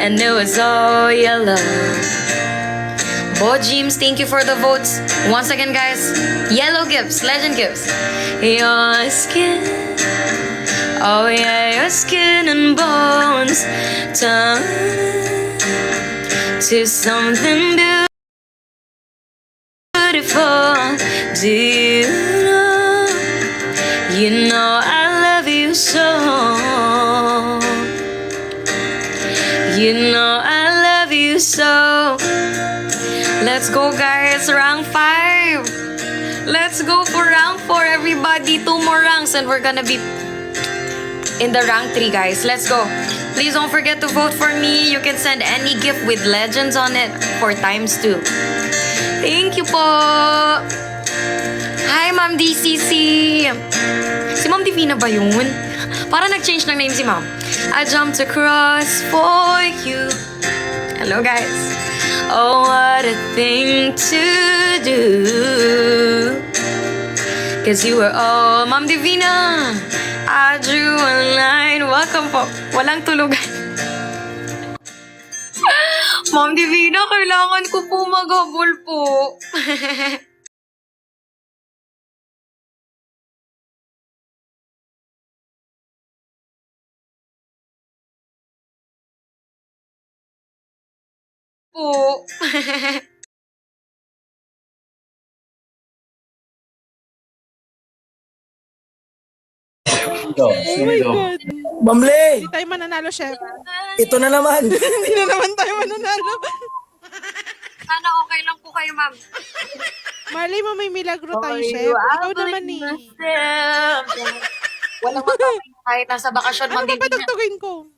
and it was all yellow. Bo James, thank you for the votes. Once again, guys, yellow gifts, legend gifts. Your skin, oh yeah, your skin and bones turn to something beautiful. Do you know? You know I love you so. You know I love you so. Let's go, guys. Round 5. Let's go for round 4, everybody. 2 more rounds and we're gonna be in the rank 3, guys. Let's go. Please don't forget to vote for me. You can send any gift with legends on it for ×2. Thank you po. Hi, Ma'am DCC. Si Ma'am Divina ba yun? Para nag-change ng name si Ma'am. I jumped across for you. Hello, guys. Oh, what a thing to do. 'Cause you were all Ma'am Divina. I drew a line. Welcome po. Walang tulugan. Ma'am Divina, kailangan ko po maghabol po. po. Oh my God. Bamle! Hindi tayo mananalo, chef. Ito na naman. Hindi na naman tayo mananalo. Sana okay lang po kayo, ma'am. Marley mo, may milagro tayo, chef. Ikaw naman eh. Walang magpapay kahit nasa bakasyon, Ano Ma'am ba Divina. patugtugin ko?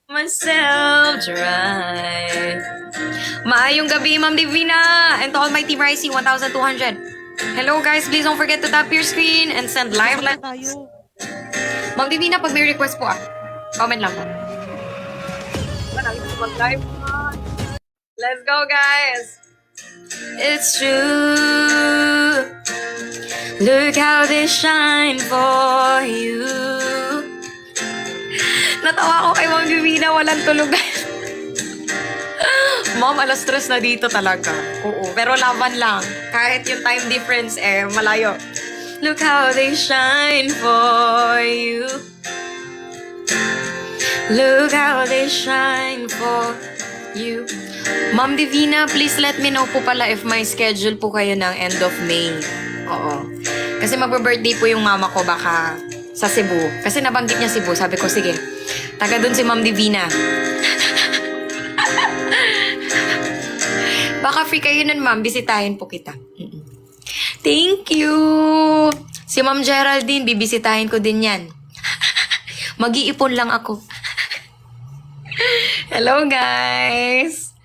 Myself dry. Maayong gabi, Ma'am Divina. And to all my team Ricey, 1,200. Hello, guys. Please don't forget to tap your screen and send live. Bakit tayo? Ma'am Divina, pag may request po comment lang po. Mag-live. Let's go, guys. It's true. Look how they shine for you. Natawa ko kay Ma'am Divina, walang tulugan. Ma'am, alas 3 na dito talaga. Oo, pero laban lang. Kahit yung time difference, malayo. Look how they shine for you. Look how they shine for you. Ma'am Divina, please let me know po pala if may schedule po kayo ng end of May. Oo. Kasi magbe-birthday po yung mama ko baka sa Cebu. Kasi nabanggit niya Cebu. Sabi ko, sige. Taga dun si Ma'am Divina. Baka free kayo nun, ma'am. Bisitahin po kita. Thank you! Si Ma'am Geraldine, bibisitahin ko din yan. Mag-iipon lang ako. Hello, guys!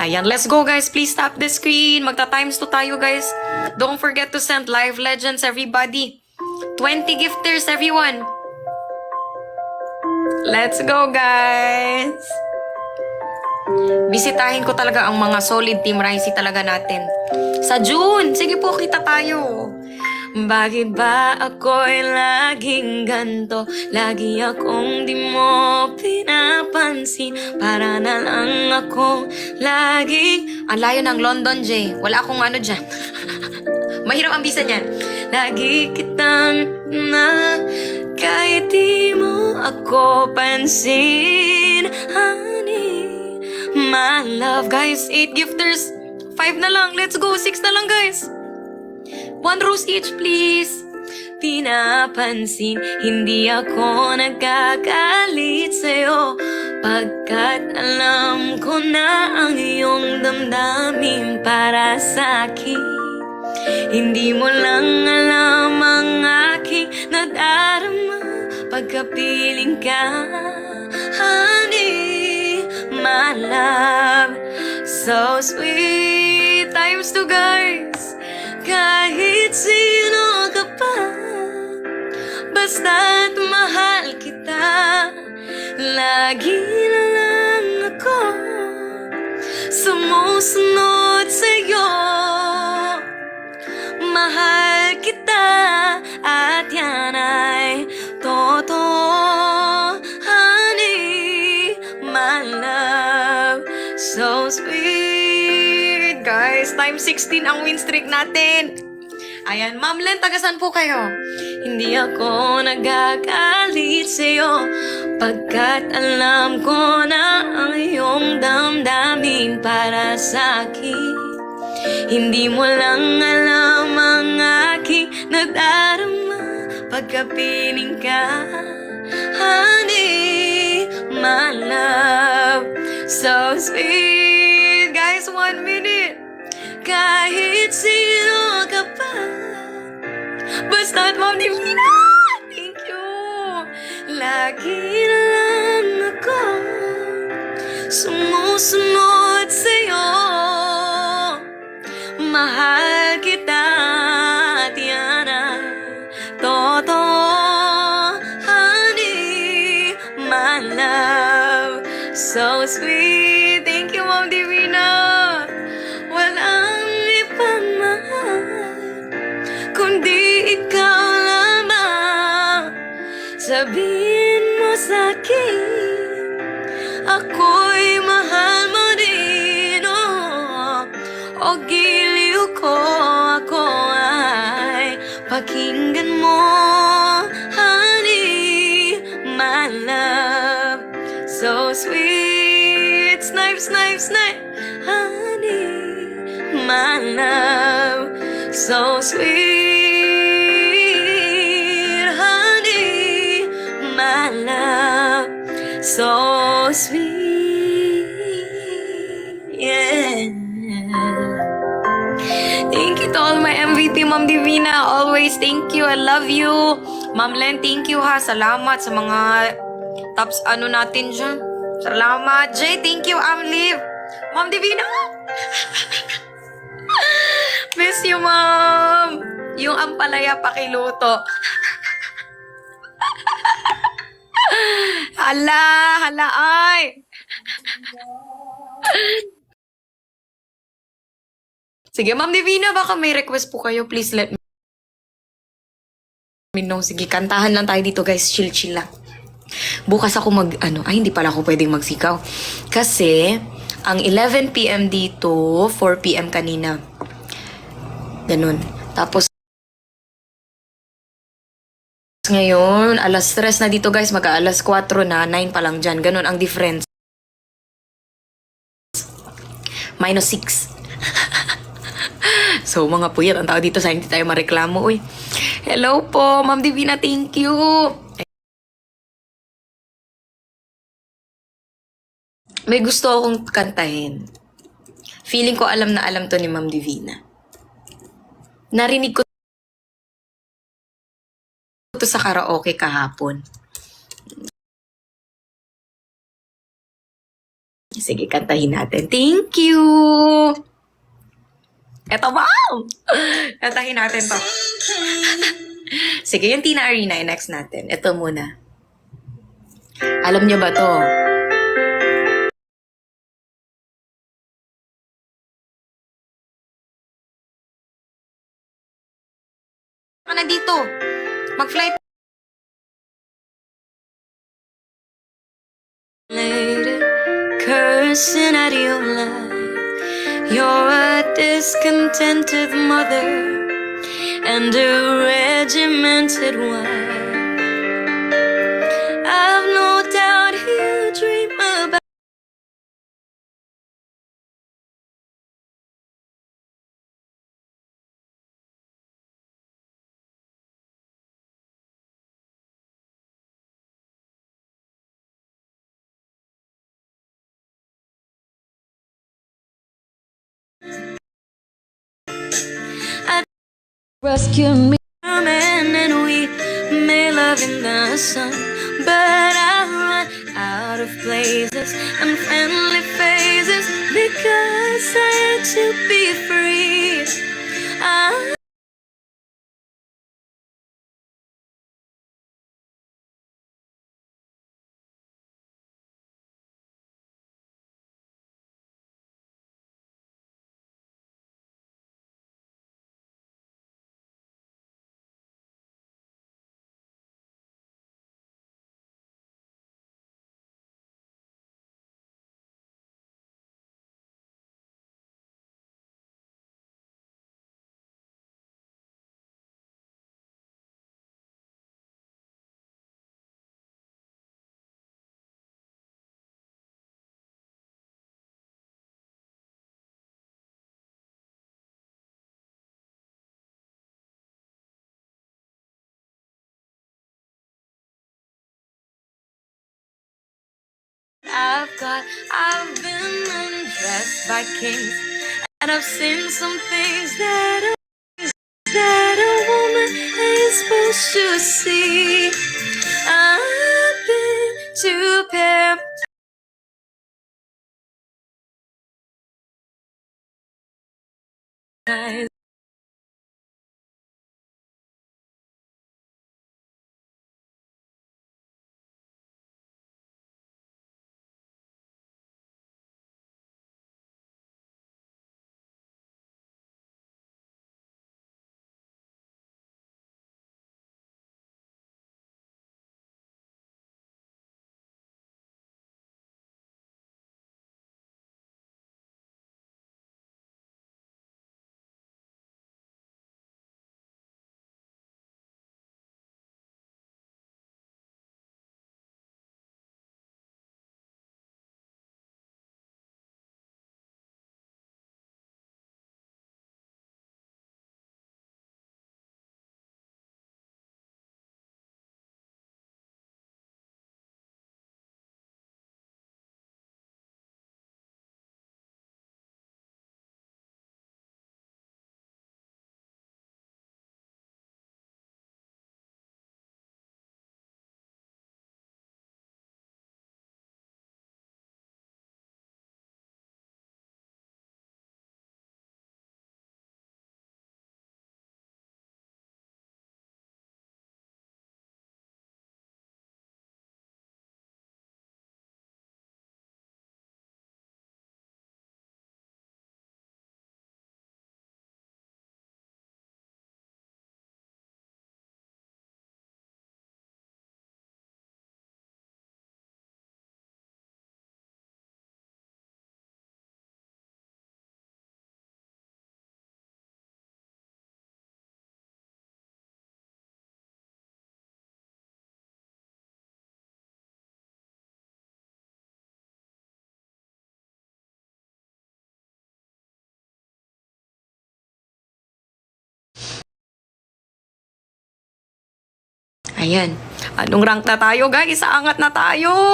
Ayan, let's go, guys. Please tap the screen. Magta-times 2 tayo, guys. Don't forget to send live legends, everybody. 20 gifters, everyone. Let's go, guys! Bisitahin ko talaga ang mga solid Team Ricey talaga natin. Sa June! Sige po, kita tayo. Bakit ba ako'y laging ganto? Lagi akong di mo pinapansin. Para na lang akong laging... Ang layo ng London, Jay. Wala akong ano dyan. Mahirap ang bisa niyan. Lagi kitang na kahit di mo ako pansin. Honey, my love. Guys, 8 gifters. 5 na lang. Let's go. 6 na lang, guys. 1 rose each, please. Pinapansin, hindi ako nagkakalit sa'yo. Pagkat alam ko na ang iyong damdamin para sa'kin. Hindi mo lang alam ang aking nadarama pagkapiling ka. Honey, my love, so sweet. Times 2, guys. Kahit sino ka pa, basta't mahal kita. Lagi na lang ako sumusunod sa'yo. Mahal kita at yan ay totoo. Honey, my love. sweet. Guys, times 16 ang win streak natin. Ayan, Ma'am Len, tagasan po kayo. Hindi ako nagagalit sa'yo pagkat alam ko na ang iyong damdamin para sa'kin. Hindi mo lang alam ang aking nadarama pagkapiling ka. Honey, my love, so sweet. Guys, 1 minute. Kahit sino ka pa, basta't Ma'am Divina. Thank you. Lagi na lang ako sumusunod sa'yo. Mahal kita at yan ang totoo. Honey, my love, so sweet. Thank you, Ma'am Divina. Walang ibang mahal kundi ikaw lamang. Sabihin mo sa'kin, ako'y mahal mo din. O giliw ko, ako ay pakinggan mo. Honey, my love, so sweet. Snipe, snipe, snipe. Honey, my love, so sweet. Honey, my love, so sweet. Yeah. Thank you to all my MVP, Ma'am Divina. Always thank you. I love you. Ma'am Len, thank you ha. Salamat sa mga tops natin dyan. Salamat. Jay, thank you. Liv. Ma'am Divina. Miss you, Ma'am. Yung ampalaya pakiluto. Hala, ay. Sige, Ma'am Divina, baka may request po kayo. Please let me know. Sige, kantahan lang tayo dito, guys. Chill-chill lang. Bukas ako hindi pala ako pwedeng magsikaw. Kasi, ang 11 p.m. dito, 4 p.m. kanina. Ganun. Tapos, ngayon, alas 3 na dito, guys. Mag-alas 4 na, 9 pa lang dyan. Ganun ang difference. -6. So, mga puyat, ang tao dito sa hindi tayo mareklamo, uy. Hello po, Ma'am Divina, thank you. May gusto akong kantahin. Feeling ko alam na alam to ni Ma'am Divina. Narinig ko to sa karaoke kahapon. Sige, kantahin natin. Thank you! Eto ba? Kantahin natin to. Sige, yung Tina Arena, next natin. Ito muna. Alam niyo ba to? Na dito. Mag-fly. Later, cursing at your life. You're a discontented mother and a regimented wife. I've no doubt you dream about rescue me, man, and we may love in the sun, but I run out of places and friendly phases because I had to be free. I I've been undressed by kings, and I've seen some things that a woman ain't supposed to see. I've been to paradise. Ayan. Anong rank na tayo, guys? Aangat na tayo!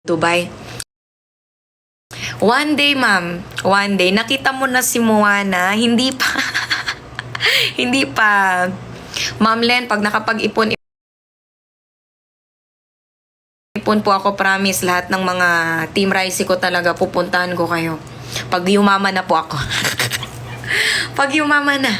Dubai. One day, ma'am. One day. Nakita mo na si Moana. Hindi pa. Hindi pa. Ma'am Len, pag nakapag-ipon po ako, promise, lahat ng mga Team Ricey ko talaga, pupuntahan ko kayo. Pag yumaman na po ako. Pag yumaman na.